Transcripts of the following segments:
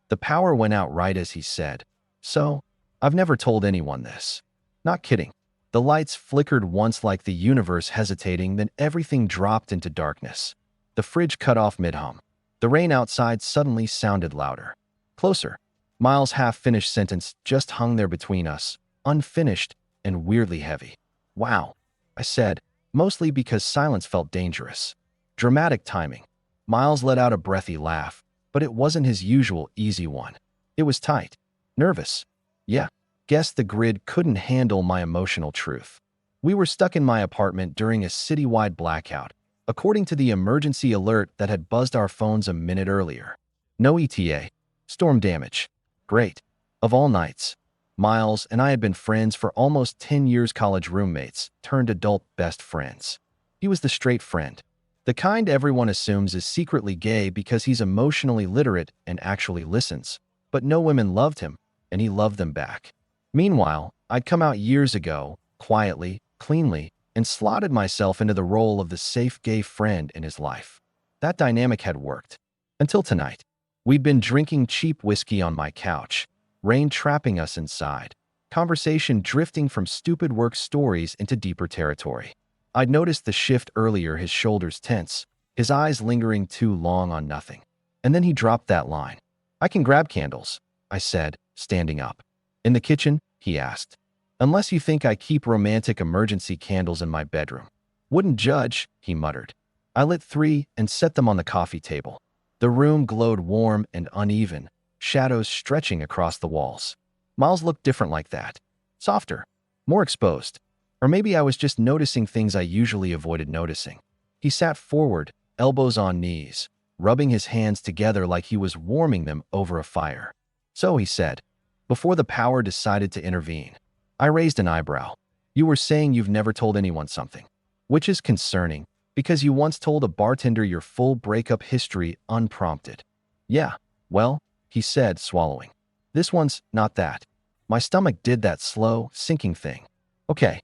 The power went out right as he said. So, I've never told anyone this. Not kidding. The lights flickered once like the universe hesitating, then everything dropped into darkness. The fridge cut off mid-hum. The rain outside suddenly sounded louder. Closer. Miles' half-finished sentence just hung there between us, unfinished and weirdly heavy. Wow, I said, mostly because silence felt dangerous. Dramatic timing. Miles let out a breathy laugh, but it wasn't his usual easy one. It was tight. Nervous. Yeah, guess the grid couldn't handle my emotional truth. We were stuck in my apartment during a citywide blackout, according to the emergency alert that had buzzed our phones a minute earlier. No ETA. Storm damage. Great. Of all nights. Miles and I had been friends for almost 10 years, college roommates, turned adult best friends. He was the straight friend. The kind everyone assumes is secretly gay because he's emotionally literate and actually listens. But no women loved him, and he loved them back. Meanwhile, I'd come out years ago, quietly, cleanly, and slotted myself into the role of the safe gay friend in his life. That dynamic had worked. Until tonight. We'd been drinking cheap whiskey on my couch, rain trapping us inside, conversation drifting from stupid work stories into deeper territory. I'd noticed the shift earlier, his shoulders tense, his eyes lingering too long on nothing. And then he dropped that line. I can grab candles, I said, standing up. In the kitchen, he asked. Unless you think I keep romantic emergency candles in my bedroom. Wouldn't judge, he muttered. I lit 3 and set them on the coffee table. The room glowed warm and uneven, shadows stretching across the walls. Miles looked different like that. Softer. More exposed. Or maybe I was just noticing things I usually avoided noticing. He sat forward, elbows on knees, rubbing his hands together like he was warming them over a fire. So, he said, before the power decided to intervene. I raised an eyebrow. You were saying you've never told anyone something. Which is concerning, because you once told a bartender your full breakup history unprompted. Yeah, well, he said, swallowing. This one's not that. My stomach did that slow, sinking thing. Okay.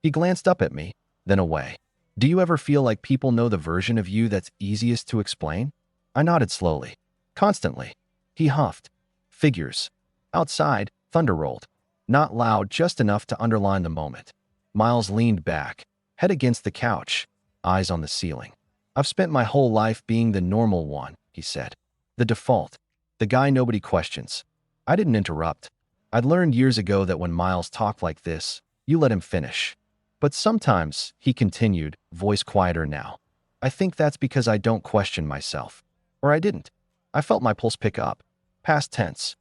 He glanced up at me, then away. Do you ever feel like people know the version of you that's easiest to explain? I nodded slowly. Constantly. He huffed. Figures. Outside, thunder rolled. Not loud, just enough to underline the moment. Miles leaned back, head against the couch, eyes on the ceiling. I've spent my whole life being the normal one, he said. The default. The guy nobody questions. I didn't interrupt. I'd learned years ago that when Miles talked like this, you let him finish. But sometimes, he continued, voice quieter now. I think that's because I don't question myself. Or I didn't. I felt my pulse pick up. Past tense.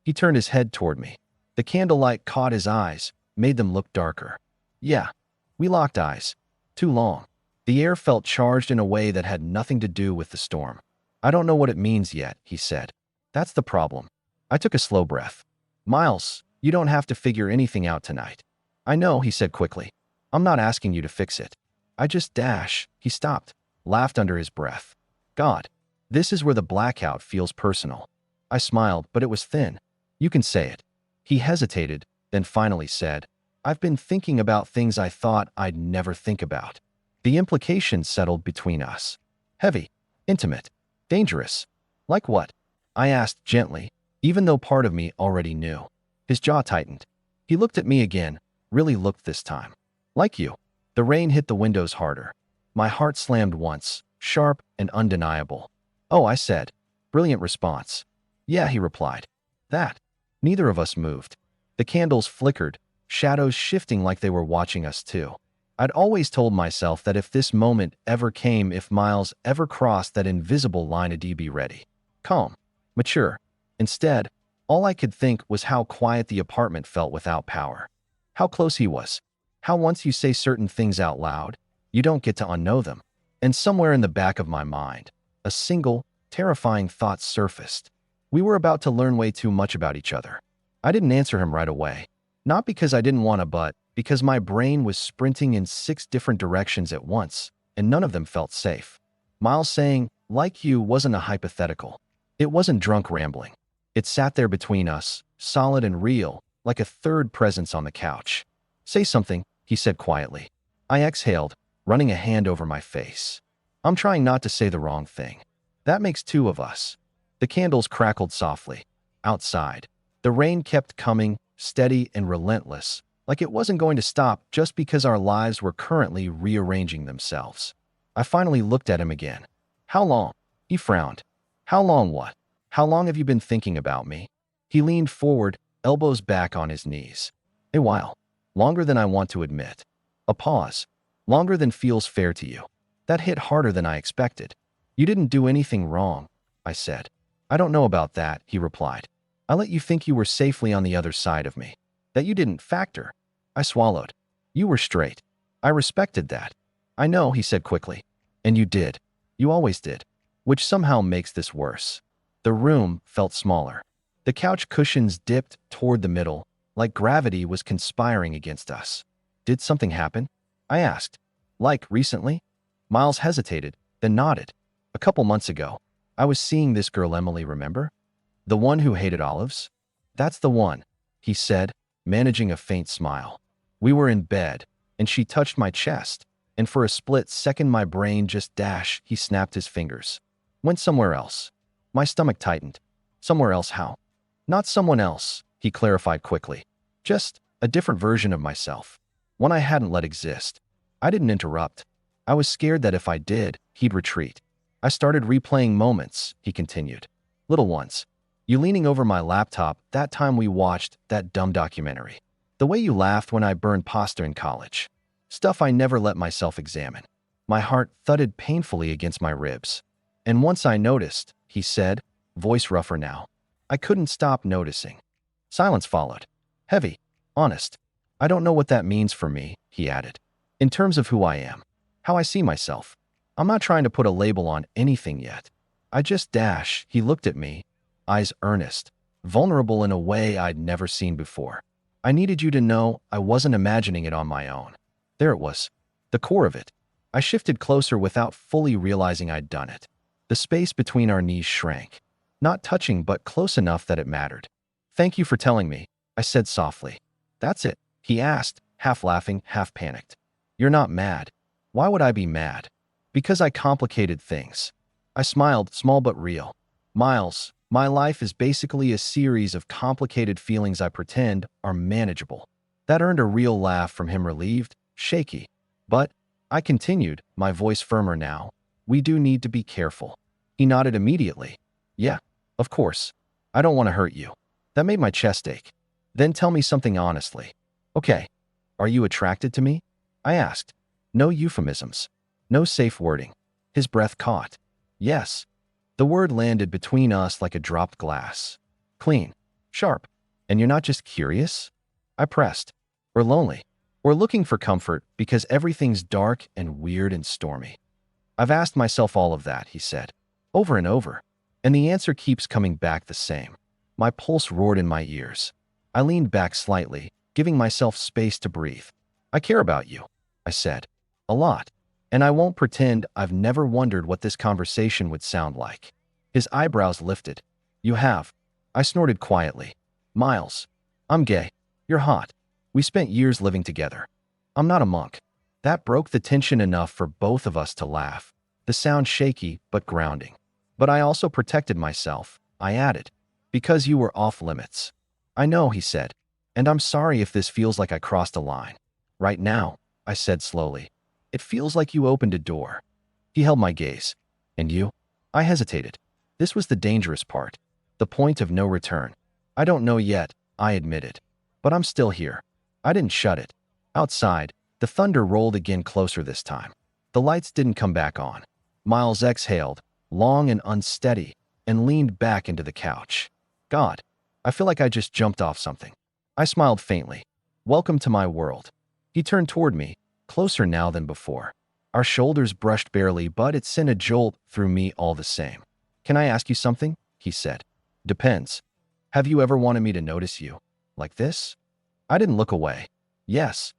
He turned his head toward me. The candlelight caught his eyes, made them look darker. Yeah. We locked eyes. Too long. The air felt charged in a way that had nothing to do with the storm. I don't know what it means yet, he said. That's the problem. I took a slow breath. Miles, you don't have to figure anything out tonight. I know, he said quickly. I'm not asking you to fix it. I just dash. He stopped, laughed under his breath. God, this is where the blackout feels personal. I smiled, but it was thin. You can say it. He hesitated, then finally said, I've been thinking about things I thought I'd never think about. The implications settled between us. Heavy, intimate, dangerous. Like what? I asked gently, even though part of me already knew. His jaw tightened. He looked at me again, really looked this time. Like you. The rain hit the windows harder. My heart slammed once, sharp and undeniable. Oh, I said. Brilliant response. Yeah, he replied. That. Neither of us moved. The candles flickered, shadows shifting like they were watching us too. I'd always told myself that if this moment ever came, if Miles ever crossed that invisible line, I'd be ready. Calm. Mature. Instead, all I could think was how quiet the apartment felt without power. How close he was. How once you say certain things out loud, you don't get to unknow them. And somewhere in the back of my mind, a single, terrifying thought surfaced. We were about to learn way too much about each other. I didn't answer him right away. Not because I didn't want to, but because my brain was sprinting in 6 different directions at once, and none of them felt safe. Miles saying, like you, wasn't a hypothetical. It wasn't drunk rambling. It sat there between us, solid and real, like a third presence on the couch. Say something, he said quietly. I exhaled, running a hand over my face. I'm trying not to say the wrong thing. That makes 2 of us. The candles crackled softly. Outside, the rain kept coming, steady and relentless, like it wasn't going to stop just because our lives were currently rearranging themselves. I finally looked at him again. How long? He frowned. How long what? How long have you been thinking about me? He leaned forward, elbows back on his knees. A while. Longer than I want to admit. A pause. Longer than feels fair to you. That hit harder than I expected. You didn't do anything wrong, I said. I don't know about that, he replied. I let you think you were safely on the other side of me. That you didn't factor. I swallowed. You were straight. I respected that. I know, he said quickly. And you did. You always did. Which somehow makes this worse. The room felt smaller. The couch cushions dipped toward the middle, like gravity was conspiring against us. Did something happen? I asked. Like recently? Miles hesitated, then nodded. A couple months ago, I was seeing this girl Emily, remember? The one who hated olives? That's the one, he said, managing a faint smile. We were in bed, and she touched my chest, and for a split second my brain just dashed. He snapped his fingers. Went somewhere else. My stomach tightened. Somewhere else how? Not someone else, he clarified quickly. Just a different version of myself. One I hadn't let exist. I didn't interrupt. I was scared that if I did, he'd retreat. I started replaying moments, he continued. Little ones. You leaning over my laptop that time we watched that dumb documentary. The way you laughed when I burned pasta in college. Stuff I never let myself examine. My heart thudded painfully against my ribs. And once I noticed, he said, voice rougher now. I couldn't stop noticing. Silence followed. Heavy. Honest. I don't know what that means for me, he added. In terms of who I am. How I see myself. I'm not trying to put a label on anything yet. I just dash. He looked at me, eyes earnest, vulnerable in a way I'd never seen before. I needed you to know I wasn't imagining it on my own. There it was. The core of it. I shifted closer without fully realizing I'd done it. The space between our knees shrank. Not touching, but close enough that it mattered. Thank you for telling me, I said softly. That's it, he asked, half laughing, half panicked. You're not mad. Why would I be mad? Because I complicated things. I smiled, small but real. Miles, my life is basically a series of complicated feelings I pretend are manageable. That earned a real laugh from him, relieved, shaky. But, I continued, my voice firmer now, we do need to be careful. He nodded immediately. Yeah, of course. I don't want to hurt you. That made my chest ache. Then tell me something honestly. Okay. Are you attracted to me? I asked. No euphemisms. No safe wording. His breath caught. Yes. The word landed between us like a dropped glass. Clean. Sharp. And you're not just curious? I pressed. Or lonely. Or looking for comfort because everything's dark and weird and stormy. I've asked myself all of that, he said. Over and over. And the answer keeps coming back the same. My pulse roared in my ears. I leaned back slightly, giving myself space to breathe. I care about you, I said. A lot. And I won't pretend I've never wondered what this conversation would sound like. His eyebrows lifted. You have. I snorted quietly. Miles. I'm gay. You're hot. We spent years living together. I'm not a monk. That broke the tension enough for both of us to laugh. The sound shaky, but grounding. But I also protected myself, I added. Because you were off limits. I know, he said. And I'm sorry if this feels like I crossed a line. Right now, I said slowly. It feels like you opened a door. He held my gaze. And you? I hesitated. This was the dangerous part. The point of no return. I don't know yet, I admitted. But I'm still here. I didn't shut it. Outside, the thunder rolled again, closer this time. The lights didn't come back on. Miles exhaled, long and unsteady, and leaned back into the couch. God, I feel like I just jumped off something. I smiled faintly. Welcome to my world. He turned toward me, closer now than before. Our shoulders brushed barely, but it sent a jolt through me all the same. Can I ask you something? He said. Depends. Have you ever wanted me to notice you? Like this? I didn't look away. Yes.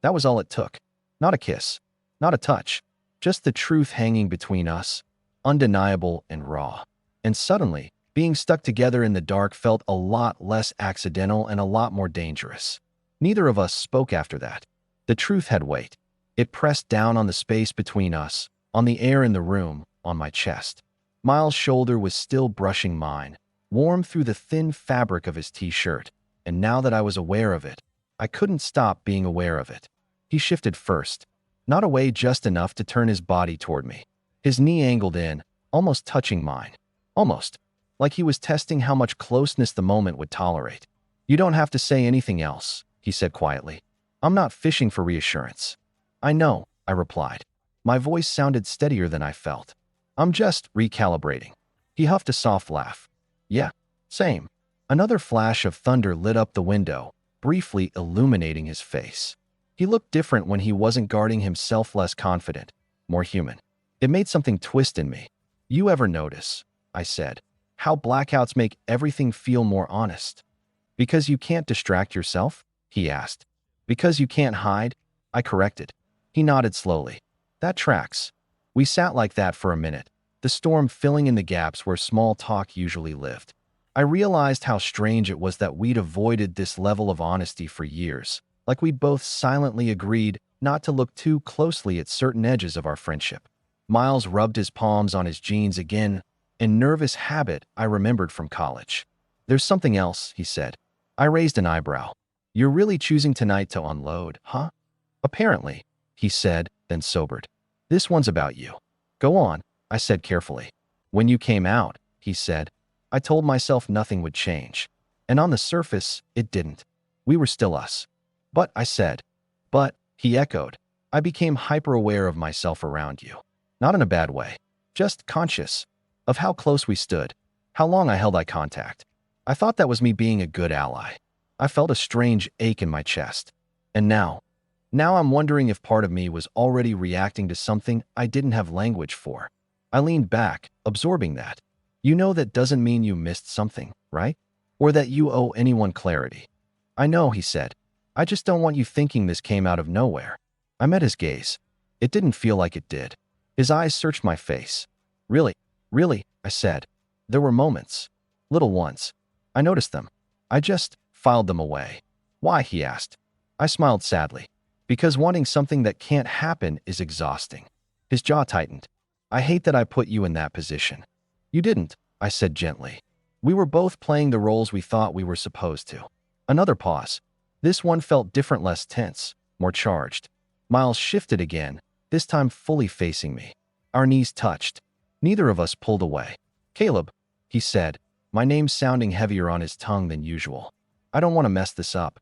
That was all it took. Not a kiss. Not a touch. Just the truth hanging between us. Undeniable and raw. And suddenly, being stuck together in the dark felt a lot less accidental and a lot more dangerous. Neither of us spoke after that. The truth had weight. It pressed down on the space between us, on the air in the room, on my chest. Miles' shoulder was still brushing mine, warm through the thin fabric of his t-shirt, and now that I was aware of it, I couldn't stop being aware of it. He shifted first, not away just enough to turn his body toward me. His knee angled in, almost touching mine. Almost. Like he was testing how much closeness the moment would tolerate. "You don't have to say anything else," he said quietly. "I'm not fishing for reassurance." "I know," I replied. My voice sounded steadier than I felt. "I'm just recalibrating." He huffed a soft laugh. "Yeah, same." Another flash of thunder lit up the window, briefly illuminating his face. He looked different when he wasn't guarding himself, less confident, more human. It made something twist in me. "You ever notice," I said, "how blackouts make everything feel more honest?" "Because you can't distract yourself?" he asked. "Because you can't hide?" I corrected. He nodded slowly. "That tracks." We sat like that for a minute, the storm filling in the gaps where small talk usually lived. I realized how strange it was that we'd avoided this level of honesty for years, like we'd both silently agreed not to look too closely at certain edges of our friendship. Miles rubbed his palms on his jeans again, a nervous habit I remembered from college. "There's something else," he said. I raised an eyebrow. "You're really choosing tonight to unload, huh?" "Apparently," he said, then sobered. "This one's about you." "Go on," I said carefully. "When you came out," he said, "I told myself nothing would change. And on the surface, it didn't. We were still us." "But," I said. "But," he echoed. "I became hyper-aware of myself around you. Not in a bad way. Just conscious of how close we stood, how long I held eye contact. I thought that was me being a good ally. I felt a strange ache in my chest. And now I'm wondering if part of me was already reacting to something I didn't have language for." I leaned back, absorbing that. "You know that doesn't mean you missed something, right? Or that you owe anyone clarity." "I know," he said. "I just don't want you thinking this came out of nowhere." I met his gaze. It didn't feel like it did. His eyes searched my face. Really," I said. "There were moments. Little ones. I noticed them. I just filed them away." "Why?" he asked. I smiled sadly. "Because wanting something that can't happen is exhausting." His jaw tightened. "I hate that I put you in that position." "You didn't," I said gently. "We were both playing the roles we thought we were supposed to." Another pause. This one felt different, less tense, more charged. Miles shifted again, this time fully facing me. Our knees touched. Neither of us pulled away. "Caleb," he said, my name sounding heavier on his tongue than usual. "I don't want to mess this up."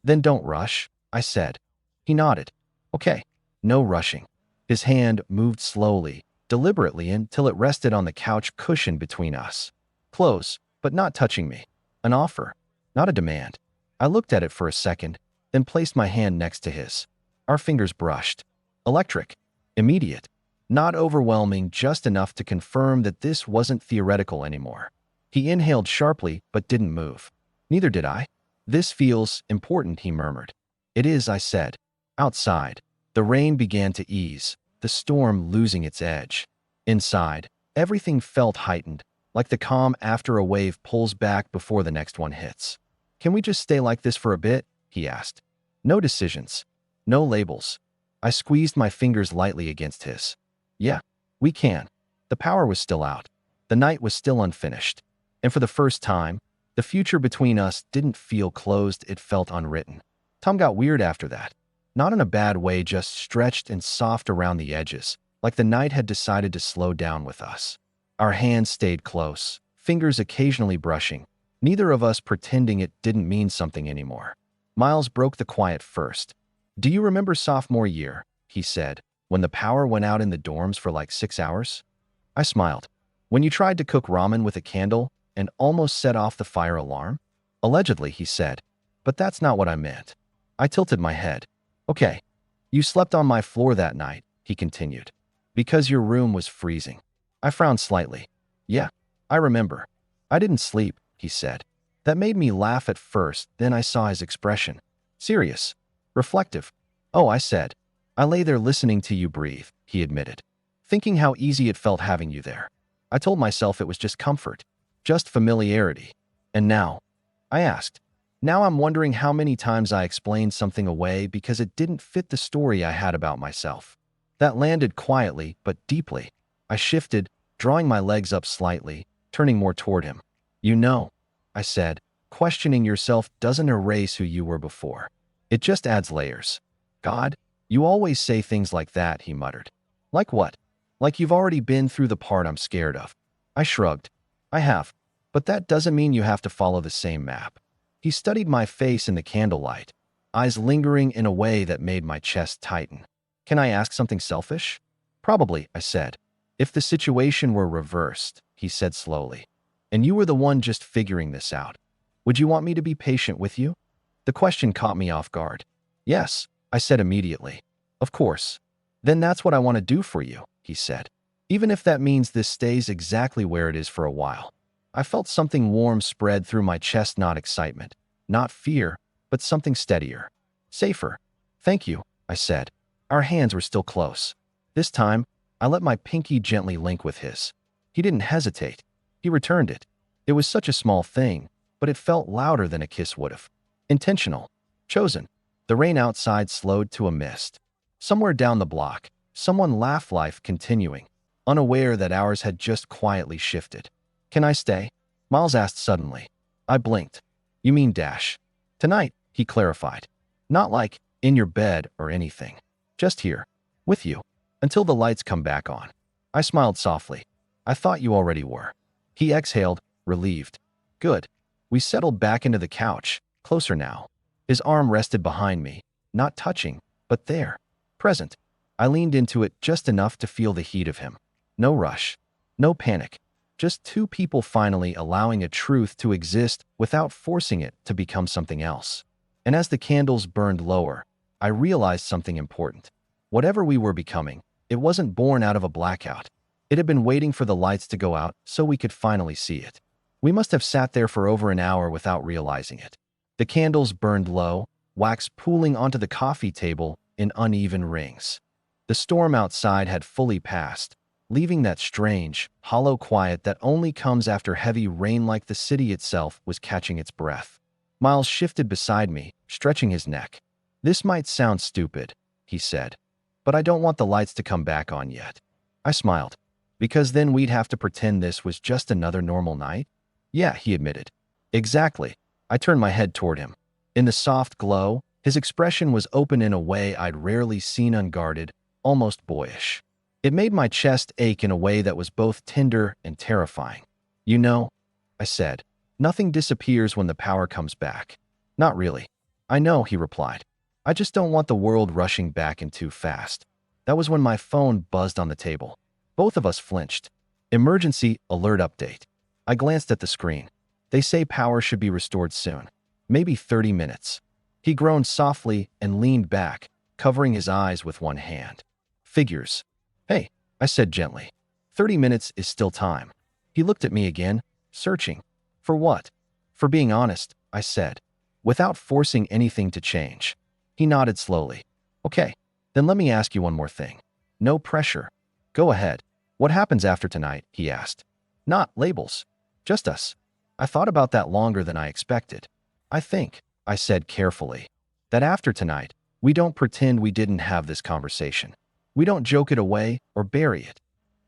"Then don't rush," I said. He nodded. "Okay, no rushing." His hand moved slowly, deliberately until it rested on the couch cushion between us. Close, but not touching me. An offer, not a demand. I looked at it for a second, then placed my hand next to his. Our fingers brushed. Electric. Immediate. Not overwhelming, just enough to confirm that this wasn't theoretical anymore. He inhaled sharply, but didn't move. Neither did I. "This feels important," he murmured. "It is," I said. Outside, the rain began to ease, the storm losing its edge. Inside, everything felt heightened, like the calm after a wave pulls back before the next one hits. "Can we just stay like this for a bit?" he asked. "No decisions. No labels." I squeezed my fingers lightly against his. "Yeah, we can." The power was still out. The night was still unfinished. And for the first time, the future between us didn't feel closed, it felt unwritten. Tom got weird after that. Not in a bad way, just stretched and soft around the edges, like the night had decided to slow down with us. Our hands stayed close, fingers occasionally brushing, neither of us pretending it didn't mean something anymore. Miles broke the quiet first. "Do you remember sophomore year," he said, "when the power went out in the dorms for like 6 hours?" I smiled. "When you tried to cook ramen with a candle and almost set off the fire alarm?" "Allegedly," he said. "But that's not what I meant." I tilted my head. "Okay. You slept on my floor that night," he continued. "Because your room was freezing." I frowned slightly. "Yeah, I remember." "I didn't sleep," he said. That made me laugh at first, then I saw his expression. Serious. Reflective. "Oh," I said. "I lay there listening to you breathe," he admitted. "Thinking how easy it felt having you there." I told myself it was just comfort. Just familiarity. "And now?" I asked. "Now I'm wondering how many times I explained something away because it didn't fit the story I had about myself." That landed quietly, but deeply. I shifted, drawing my legs up slightly, turning more toward him. You know, I said, questioning yourself doesn't erase who you were before. It just adds layers. God, you always say things like that, he muttered. Like what? Like you've already been through the part I'm scared of. I shrugged. I have. But that doesn't mean you have to follow the same map. He studied my face in the candlelight, eyes lingering in a way that made my chest tighten. Can I ask something selfish? Probably, I said. If the situation were reversed, he said slowly, and you were the one just figuring this out, would you want me to be patient with you? The question caught me off guard. Yes, I said immediately. Of course. Then that's what I want to do for you, he said. Even if that means this stays exactly where it is for a while. I felt something warm spread through my chest, not excitement, not fear, but something steadier. Safer. Thank you, I said. Our hands were still close. This time, I let my pinky gently link with his. He didn't hesitate. He returned it. It was such a small thing, but it felt louder than a kiss would have. Intentional. Chosen. The rain outside slowed to a mist. Somewhere down the block, someone laughed, life continuing, unaware that ours had just quietly shifted. Can I stay? Miles asked suddenly. I blinked. You mean Dash? Tonight, he clarified. Not like in your bed or anything. Just here. With you. Until the lights come back on. I smiled softly. I thought you already were. He exhaled, relieved. Good. We settled back into the couch, closer now. His arm rested behind me, not touching, but there. Present. I leaned into it just enough to feel the heat of him. No rush. No panic. Just two people finally allowing a truth to exist without forcing it to become something else. And as the candles burned lower, I realized something important. Whatever we were becoming, it wasn't born out of a blackout. It had been waiting for the lights to go out so we could finally see it. We must have sat there for over an hour without realizing it. The candles burned low, wax pooling onto the coffee table in uneven rings. The storm outside had fully passed, leaving that strange, hollow quiet that only comes after heavy rain, like the city itself was catching its breath. Miles shifted beside me, stretching his neck. This might sound stupid, he said, but I don't want the lights to come back on yet. I smiled. Because then we'd have to pretend this was just another normal night? Yeah, he admitted. Exactly. I turned my head toward him. In the soft glow, his expression was open in a way I'd rarely seen, unguarded, almost boyish. It made my chest ache in a way that was both tender and terrifying. You know, I said, nothing disappears when the power comes back. Not really. I know, he replied. I just don't want the world rushing back in too fast. That was when my phone buzzed on the table. Both of us flinched. Emergency alert update. I glanced at the screen. They say power should be restored soon. Maybe 30 minutes. He groaned softly and leaned back, covering his eyes with one hand. Figures. Hey, I said gently. 30 minutes is still time. He looked at me again, searching. For what? For being honest, I said, without forcing anything to change. He nodded slowly. Okay, then let me ask you one more thing. No pressure. Go ahead. What happens after tonight? He asked. Not labels. Just us. I thought about that longer than I expected. I think, I said carefully, that after tonight, we don't pretend we didn't have this conversation. We don't joke it away or bury it.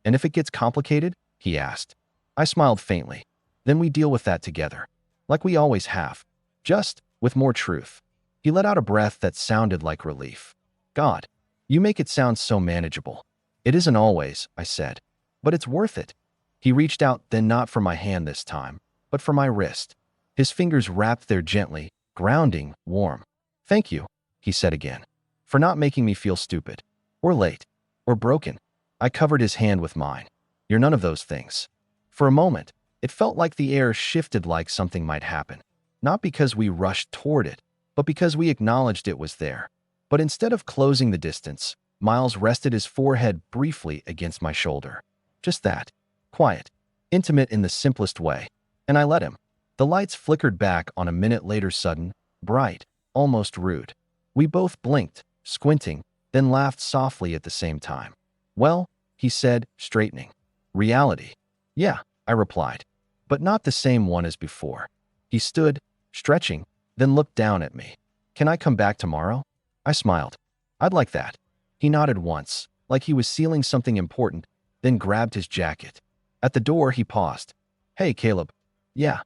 And if it gets complicated? He asked. I smiled faintly. Then we deal with that together. Like we always have. Just with more truth. He let out a breath that sounded like relief. God, you make it sound so manageable. It isn't always, I said. But it's worth it. He reached out, then not for my hand this time, but for my wrist. His fingers wrapped there gently, grounding, warm. Thank you, he said again, for not making me feel stupid, or late, or broken. I covered his hand with mine. You're none of those things. For a moment, it felt like the air shifted, like something might happen. Not because we rushed toward it, but because we acknowledged it was there. But instead of closing the distance, Miles rested his forehead briefly against my shoulder. Just that. Quiet. Intimate in the simplest way. And I let him. The lights flickered back on a minute later, sudden, bright, almost rude. We both blinked, squinting, then laughed softly at the same time. Well, he said, straightening. Reality. Yeah, I replied. But not the same one as before. He stood, stretching, then looked down at me. Can I come back tomorrow? I smiled. I'd like that. He nodded once, like he was sealing something important, then grabbed his jacket. At the door, he paused. Hey, Caleb. Yeah,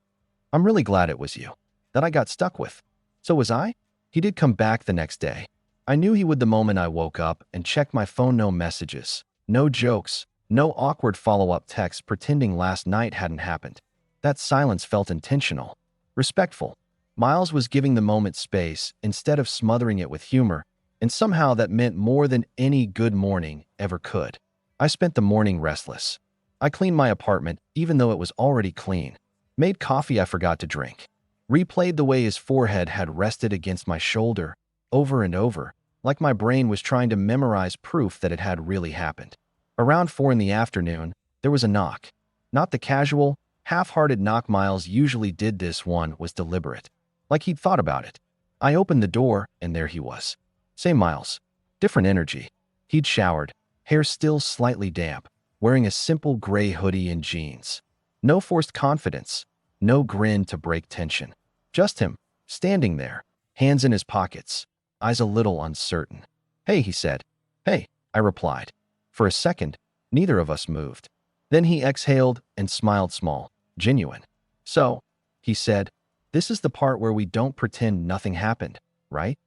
I'm really glad it was you that I got stuck with. So was I? He did come back the next day. I knew he would the moment I woke up and checked my phone. No messages, no jokes, no awkward follow-up texts pretending last night hadn't happened. That silence felt intentional, respectful. Miles was giving the moment space instead of smothering it with humor, and somehow that meant more than any good morning ever could. I spent the morning restless. I cleaned my apartment even though it was already clean, made coffee I forgot to drink, replayed the way his forehead had rested against my shoulder over and over, like my brain was trying to memorize proof that it had really happened. Around 4 in the afternoon, there was a knock. Not the casual, half-hearted knock Miles usually did. This one was deliberate, like he'd thought about it. I opened the door, and there he was. Same Miles. Different energy. He'd showered, hair still slightly damp, wearing a simple gray hoodie and jeans. No forced confidence, no grin to break tension. Just him, standing there, hands in his pockets, eyes a little uncertain. "Hey," he said. "Hey," I replied. For a second, neither of us moved. Then he exhaled and smiled small, genuine. "So," he said, "this is the part where we don't pretend nothing happened, right?"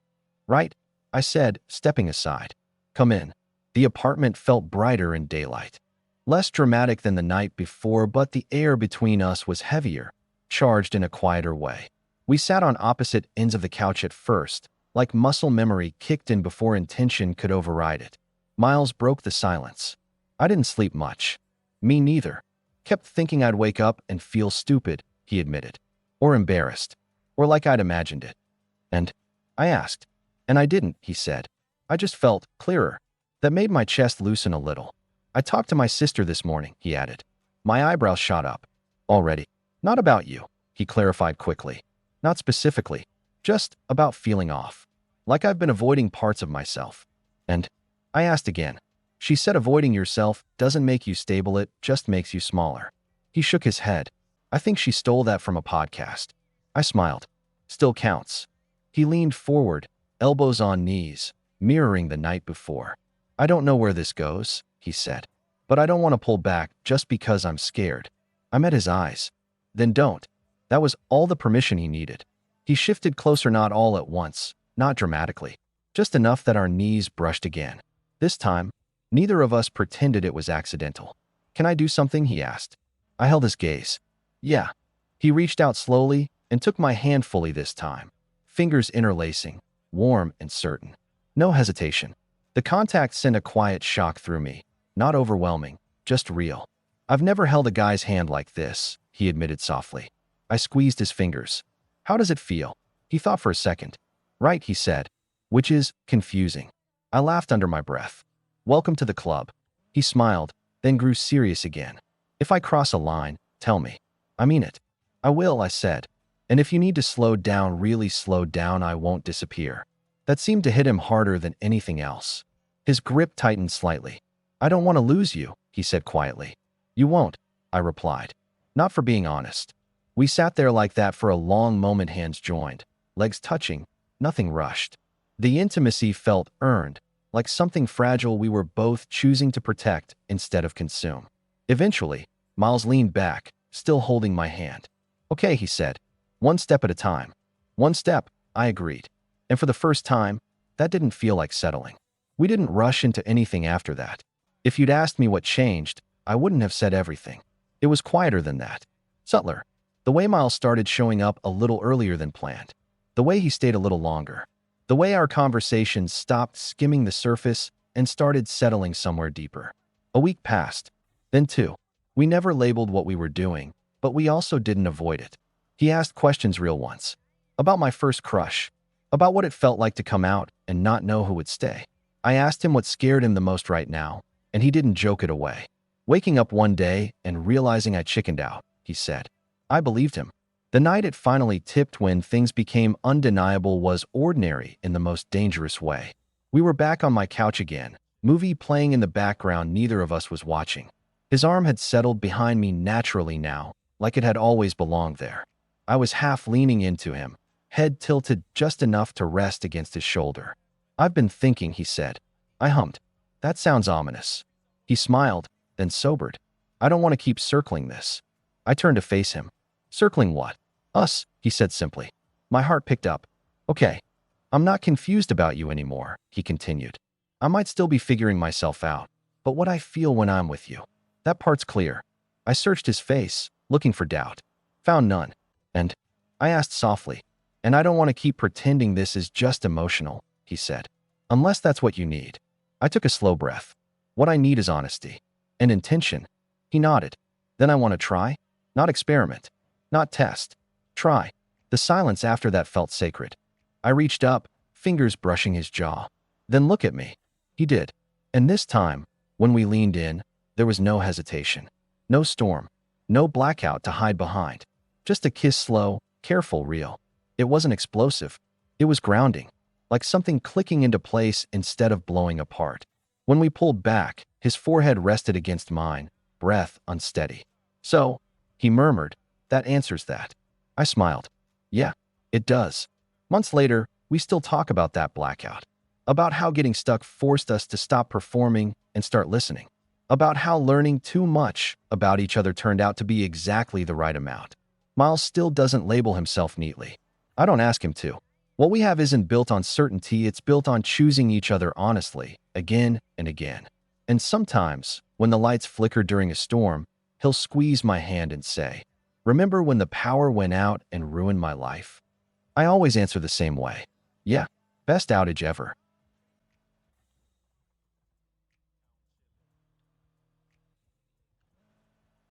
"Right," I said, stepping aside. "Come in." The apartment felt brighter in daylight. Less dramatic than the night before, but the air between us was heavier, charged in a quieter way. We sat on opposite ends of the couch at first, like muscle memory kicked in before intention could override it. Miles broke the silence. "I didn't sleep much." "Me neither. Kept thinking I'd wake up and feel stupid," he admitted. "Or embarrassed. Or like I'd imagined it." "And?" I asked. "And I didn't," he said. "I just felt clearer. That made my chest loosen a little. I talked to my sister this morning," he added. My eyebrows shot up. "Already?" "Not about you," he clarified quickly. "Not specifically. Just about feeling off. Like I've been avoiding parts of myself." "And?" I asked again. "She said avoiding yourself doesn't make you stable, it just makes you smaller." He shook his head. "I think she stole that from a podcast." I smiled. "Still counts." He leaned forward, elbows on knees, mirroring the night before. "I don't know where this goes," he said, "but I don't want to pull back just because I'm scared." I met his eyes. "Then don't." That was all the permission he needed. He shifted closer, not all at once, not dramatically, just enough that our knees brushed again. This time, neither of us pretended it was accidental. "Can I do something?" he asked. I held his gaze. "Yeah." He reached out slowly and took my hand fully this time, fingers interlacing, warm and certain. No hesitation. The contact sent a quiet shock through me, not overwhelming, just real. "I've never held a guy's hand like this," he admitted softly. I squeezed his fingers. "How does it feel?" He thought for a second. "Right," he said, "which is confusing." I laughed under my breath. "Welcome to the club." He smiled, then grew serious again. "If I cross a line, tell me." "I mean it." "I will," I said. "And if you need to slow down, really slow down, I won't disappear." That seemed to hit him harder than anything else. His grip tightened slightly. "I don't want to lose you," he said quietly. "You won't," I replied. Not for being honest. We sat there like that for a long moment, hands joined, legs touching, nothing rushed. The intimacy felt earned, like something fragile we were both choosing to protect instead of consume. Eventually, Miles leaned back, still holding my hand. "Okay," he said. "One step at a time." "One step," I agreed. And for the first time, that didn't feel like settling. We didn't rush into anything after that. If you'd asked me what changed, I wouldn't have said everything. It was quieter than that. Subtler. The way Miles started showing up a little earlier than planned. The way he stayed a little longer. The way our conversations stopped skimming the surface and started settling somewhere deeper. A week passed. Then two. We never labeled what we were doing, but we also didn't avoid it. He asked questions, real ones. About my first crush. About what it felt like to come out and not know who would stay. I asked him what scared him the most right now, and he didn't joke it away. "Waking up one day and realizing I chickened out," he said. I believed him. The night it finally tipped, when things became undeniable, was ordinary in the most dangerous way. We were back on my couch again, movie playing in the background neither of us was watching. His arm had settled behind me naturally now, like it had always belonged there. I was half leaning into him, head tilted just enough to rest against his shoulder. "I've been thinking," he said. I hummed. "That sounds ominous." He smiled, then sobered. "I don't want to keep circling this." I turned to face him. Circling what? Us, he said simply. My heart picked up. Okay, I'm not confused about you anymore, he continued. I might still be figuring myself out, but what I feel when I'm with you, that part's clear. I searched his face, looking for doubt. Found none. And I asked softly, and I don't want to keep pretending this is just emotional, he said. Unless that's what you need. I took a slow breath. What I need is honesty. And intention. He nodded. Then I want to try? Not experiment. Not test. Try. The silence after that felt sacred. I reached up, fingers brushing his jaw. Then look at me. He did. And this time, when we leaned in, there was no hesitation. No storm. No blackout to hide behind. Just a kiss, slow, careful, real. It wasn't explosive. It was grounding. Like something clicking into place instead of blowing apart. When we pulled back, his forehead rested against mine, breath unsteady. So, he murmured, that answers that. I smiled. Yeah, it does. Months later, we still talk about that blackout. About how getting stuck forced us to stop performing and start listening. About how learning too much about each other turned out to be exactly the right amount. Miles still doesn't label himself neatly. I don't ask him to. What we have isn't built on certainty, it's built on choosing each other honestly, again and again. And sometimes, when the lights flicker during a storm, he'll squeeze my hand and say, "Remember when the power went out and ruined my life?" I always answer the same way. Yeah, best outage ever.